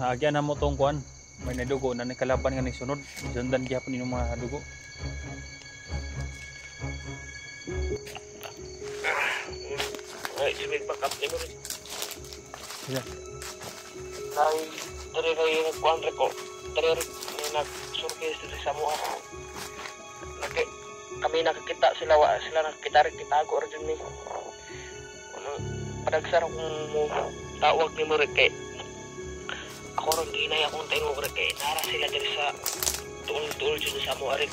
Naagyan na mo tong kuan. May nadugo na ni kalaban nga ni sunod. Sundan gyapon inyong mga dugo. Ay, ibig backup ni mo rin. Yeah. Ay, dari kayo nagkuhan rin ko. Dari nag-survey sa mo ako. Kami nakakita sila, sila nakakita rin, kitago rin dyan ni. Padagsara kong mo tawag ni mo rin kay ako rin ginay akong tayo mo rin kay nara sila dyan sa tuol-tuol dyan sa mo rin.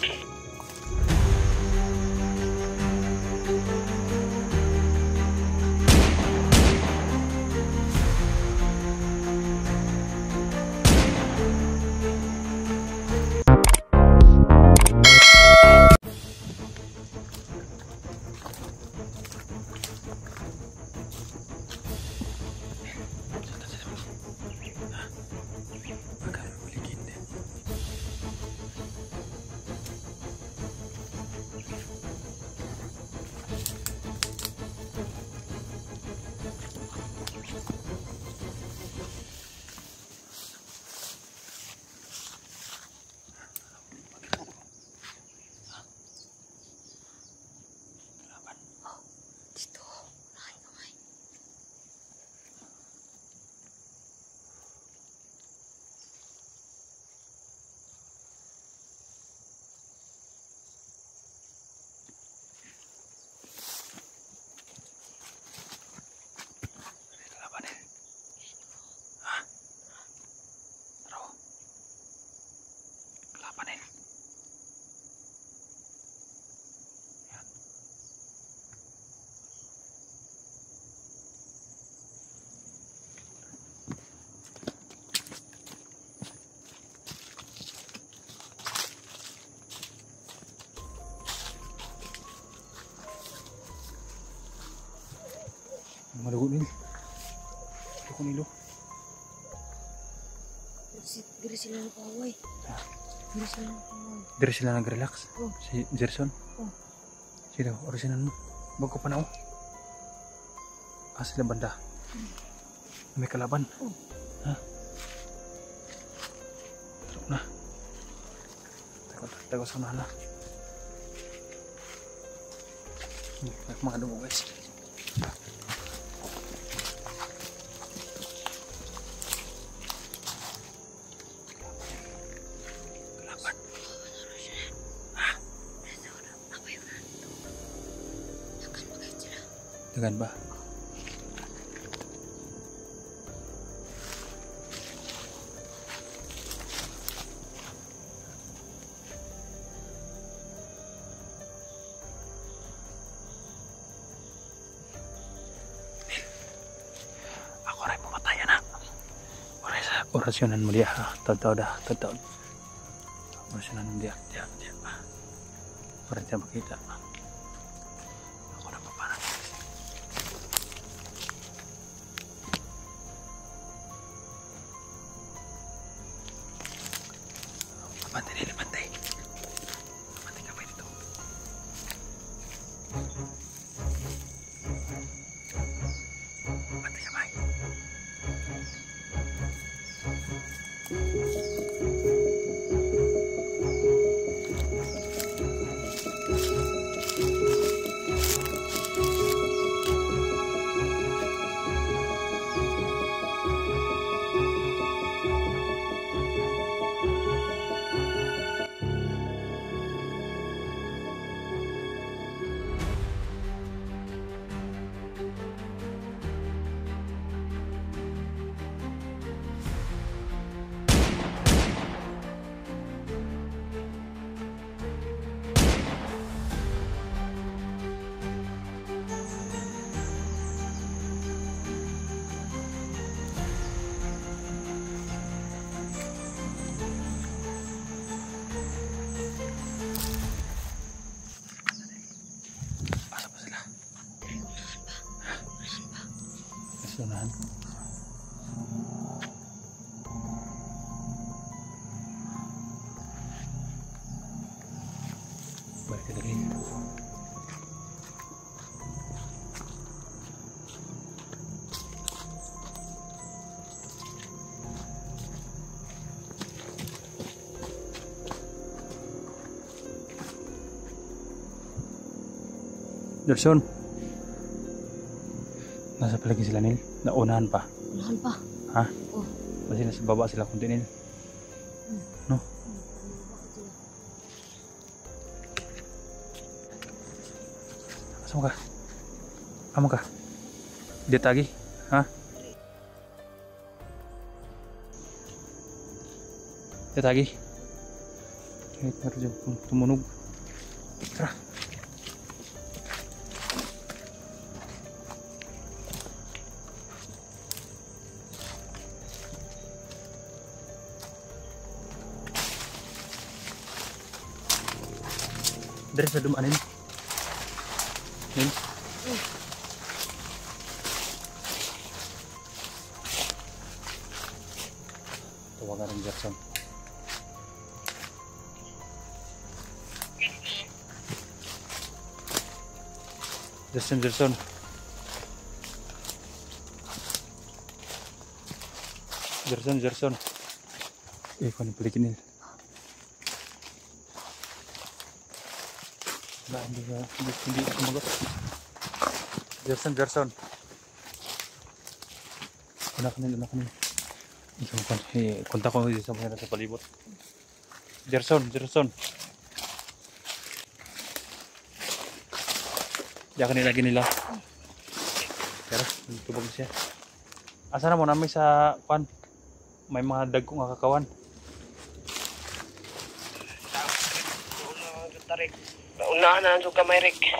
Malugo din. Ako nilo. Diri sila nagpaway. Diri sila nagpaway. Diri sila nag-relax. Oh. Si Gerson. Oh. Sila, orisinan mo. Bago pa na oh. Sila banda. May kalaban. Oh. Ha? Taro na. Tago sa mana. Mga dugo guys. Dagan ba? Ako rin pumataya na. Orasyonan mo diya ha. Tataw dah. Tataw. Orasyonan mo diya. Diya. Para siya makita. Ako na paparang. Pantay. Pantay ka pa dito. Pantay ka pa. Gerson. Nasa palagi sila Nil. Naunahan pa. Unahan pa. Ha? Oh. Kasi nasa baba sila kunti Nil. No? Asa mo ka? Amo ka? Dito lagi? Ha? Dito lagi? Kahit meron dyan tumunog. Tara. Dari sa dumaan Nil. Nil. Tawagan ng Gerson. Gerson. Gerson. Kung ano pala kinil. Wala, hindi sumagot. Gerson. Una ka nil. Kontak ko sa mga nasa palibot. Gerson. Diyan kanila nila. Pero, tubog siya. Asa na mo namin sa kwan? May mga dagkong kakawan. Unahan na ang kamay Rick.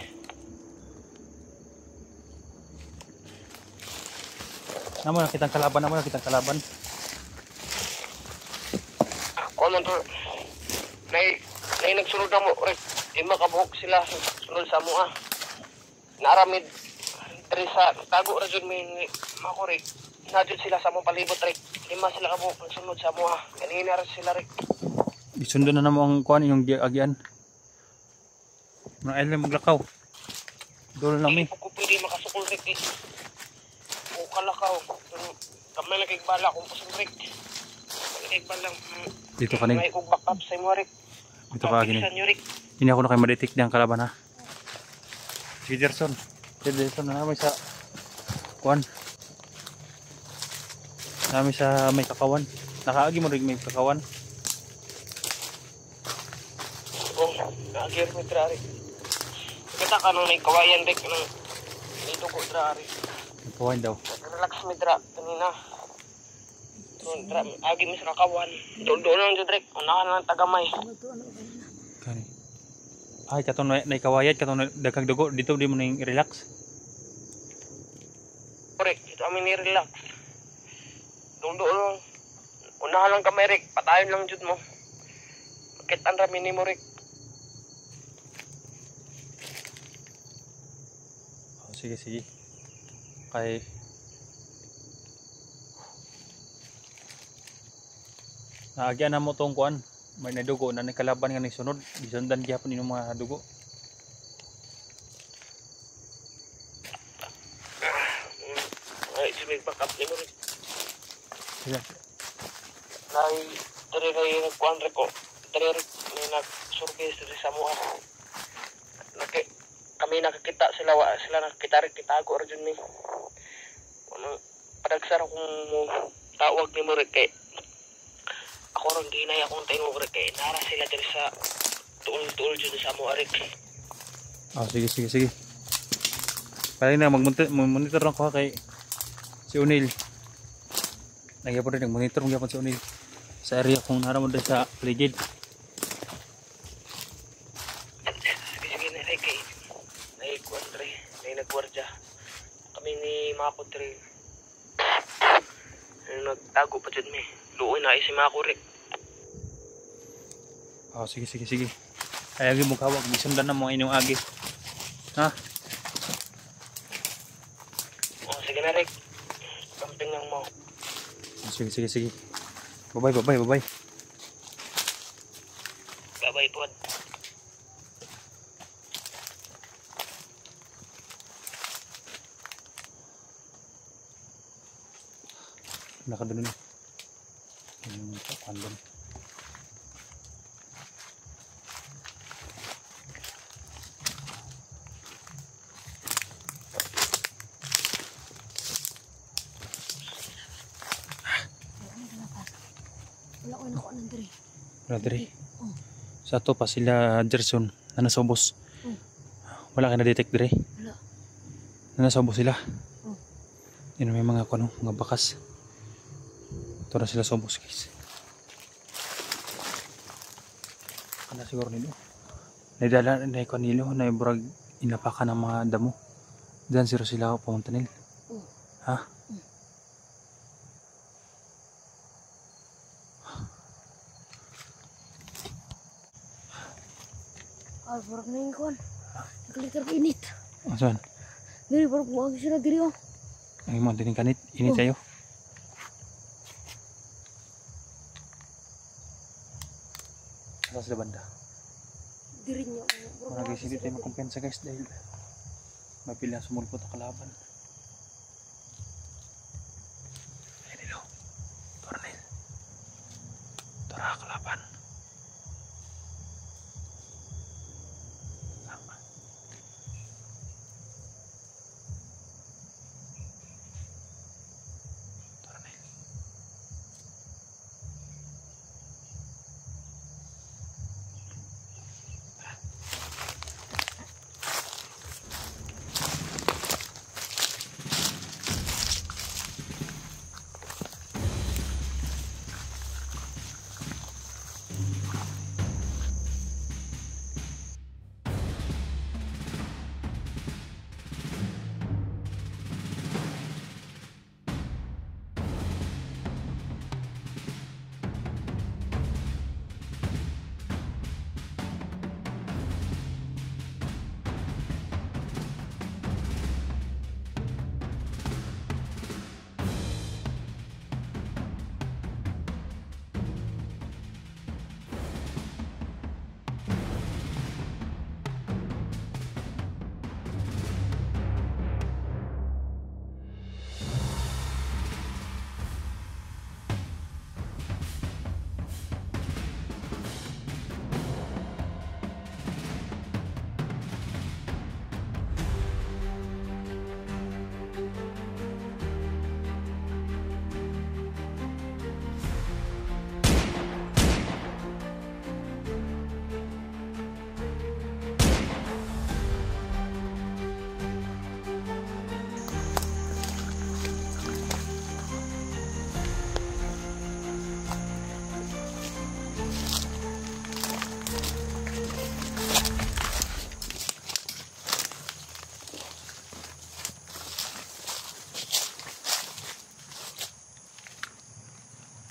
Namo nakitang kalaban. Ako man to. Nay nagsunod na mo Rick. Di makabuhok sila sunod sa mo ah. Naramid Teresa tago ra jud may mako Rick. Nadjud sila sa mong palibot Rick. Lima sila kabuhok sunod sa mo ah. Kanina ra sila Rick. Isundo na namo ang kwan yung agian. Mga ilan maglakaw. Dolo nami. Hindi ko pwede makasukol Rick eh. O kalakaw. Kamay na kagbala kung pasang Rick. Nagbalang Dito ka rin. may back up sa mo Rick. Dito ka gini. Hindi ako na kayo ma-detect niyang kalaban ha. Si Gerson na namin sa kwan. Namin sa may kakawan. Nakaagi mo rin may kakawan. Oh, naagir mo Rick. Kita ka nung may kawayan Rick nung dito ko Rick. Kakawan daw. Relax mi kanina. Agi mi sa kakawan. Doon lang jud Rick. Unahan lang tagamay. Kani. Ay katong nay kawayat katong daghang dugo dito di mo ning relax. Rick, ito amin ni relax. Doon lang. Unahan lang kamay Rick. Patayon lang jud mo. Makitan ra minimo Rick. Oh, sige. Kay naagyan na mo tong kuan. May nadugo na kalaban nga ni sunod. Gisundan gyapon inyong mga dugo. Ay, may back up ni mo Rick. Sige. Nay, dari kayo nagkuhan Rick ko. Dari Rick, may nag-survey sa mo. Kami nakakita sila nakakita Rick, kitago ra jud mi. Padagsara kung tawag ni mo Rick kay ako ron ginay akong tayo mo Rick kay nara sila diri sa tuol jud sa mo Rick. Oh, sige. Pwede na mag-monitor lang ko kay si O'Neil. Nagyapon rin nag-monitor ng si O'Neil sa area kung naramod rin sa paligid. Sige na Rick kay naikuan Rick, may nagwardya. Kami ni Mako Rick. Nagtago pa dyan mi. Luoy na isi Mako Rick. Oh, sige. Ay agi mo kawag, gisundan na mo inyong agi. Ha? Oh, sige na Rick. Camping lang mo. Oh, sige. Bye. Babay pod. Nakadun na. Yung pandon. Wala ko nakuha ng diri. Wala diri. Oh. Sa to pa sila Gerson na nasa ubos. Oh. Wala ka na-detect diri. Wala. Na nasa ubos sila. Oh. Yun may mga kuno, mga bakas. Ito na sila sa ubos guys. Kana siguro nilo. Naidala na ikaw nilo na iburag inapakan ng mga damo. Diyan sila pumunta nil. Oh. Ha? Parang na yung kuhan. Nagkalitar ko init. Asan? Diri, parang buwag sila diri oh. Ang mga dining kanit. Init kayo. Asa sila banda? Diri niyo. Mga guys, hindi tayo makumpensa guys dahil mapila sumulpot ang kalaban. Ay nilo. Tornil. Tora kalaban. Tornil.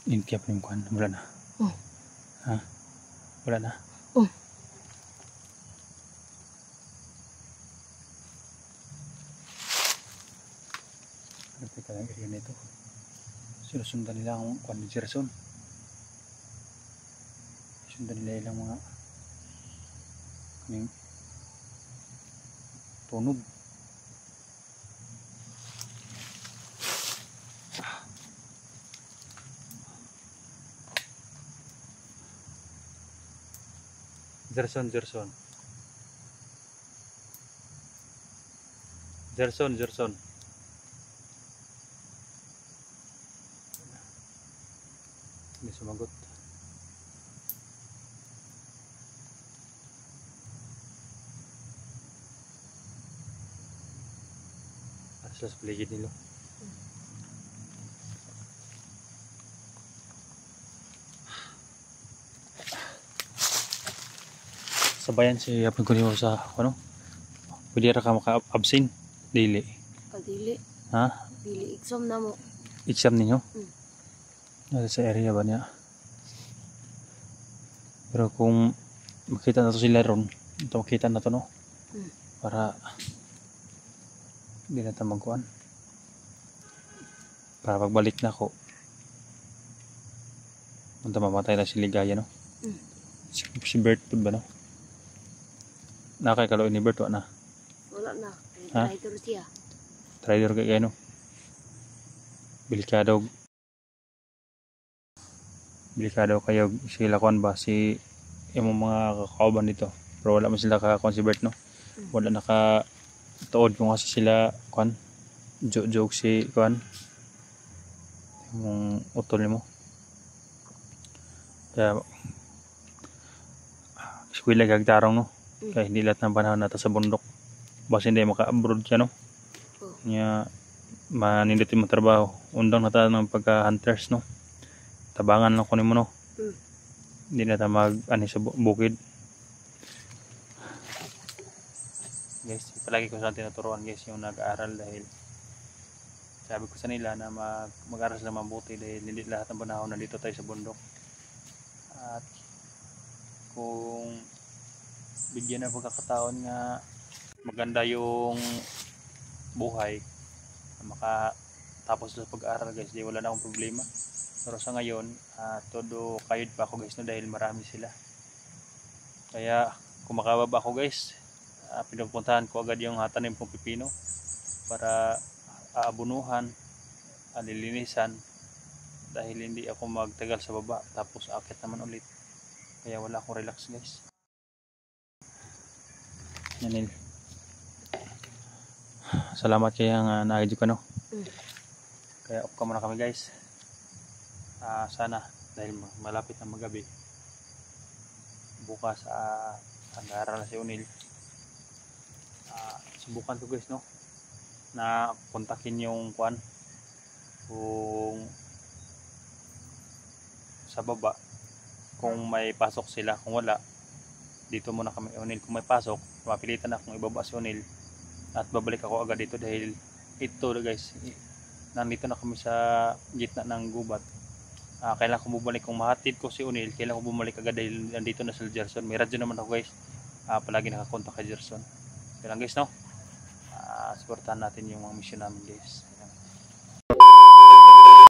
Intiap yung kuhan. Wala na. Oh. Ha? Wala na. Oh. Grabe ka lang area nito. Sinusundan nila ang kuhan ni Gerson. Sundan nila ilang mga kaming tunog. Gerson. Hindi sumagot. Sila sa paligid nila. Sabayan si Apin ko niyo sa ano? Pwede ra ka maka-absent daily. Kadili. Ha? Dili exam na mo. Exam ninyo? Hmm. Nasa sa area ba niya? Pero kung makita na to sila ron, ito makita na to no? Hmm. Para hindi na tayo magkuhan. Para pagbalik na ako, punta mamatay na si Ligaya no? Hmm. Si Bert po ba no? Nakay kaloy ni Bert wa na. Wala na. Ha? Traitor siya. Trader kay ano? Bilikado kayo sila kon ba si yung mga kakauban dito. Pero wala man sila kakon si Bert no. Wala naka tuod kung kasi sila kon joke si kon yung utol mo. Kaya eskwela gagtarong no. Kaya hindi lahat ng panahon nata sa bundok. Basta hindi maka-abroad ka no. Nya manindot mo trabaho. Undang na tayo ng pagka-hunters no. Tabangan lang kunin mo no. Hindi na tayo mag-ani sa bukid. Guys, palagi ko sa tinuturuan guys yung nag-aaral dahil sabi ko sa nila na mag-aral sila mabuti dahil hindi lahat ng panahon nandito tayo sa bundok. At kung bigyan ng pagkakataon nga maganda yung buhay, makatapos sa pag-aaral guys, di wala na akong problema. Pero sa ngayon, todo kayod pa ako guys no, dahil marami sila. Kaya kung makababa ako guys, pinupuntahan ko agad yung tanim kong pipino para aabunuhan, alilinisan dahil hindi ako magtagal sa baba tapos akit naman ulit. Kaya wala akong relax guys. Yanil. Salamat kaya nga naagid ko no. Kaya off ka muna kami guys. Sana dahil malapit na magabi bukas nag-aaral na si Unil. Subukan ko guys no na kontakin yung kung sa baba kung may pasok sila, kung wala dito muna kami Unil. Kung may pasok mapilitan akong ibaba si Unil at babalik ako agad dito dahil ito guys nandito na kami sa gitna ng gubat. Kailangan ko bumalik, kung mahatid ko si Unil kailangan ko bumalik agad dahil nandito na sa Gerson. May radyo naman ako guys, palagi nakakontak kay Gerson. Kaya lang guys no, supportahan natin yung mga mission namin guys.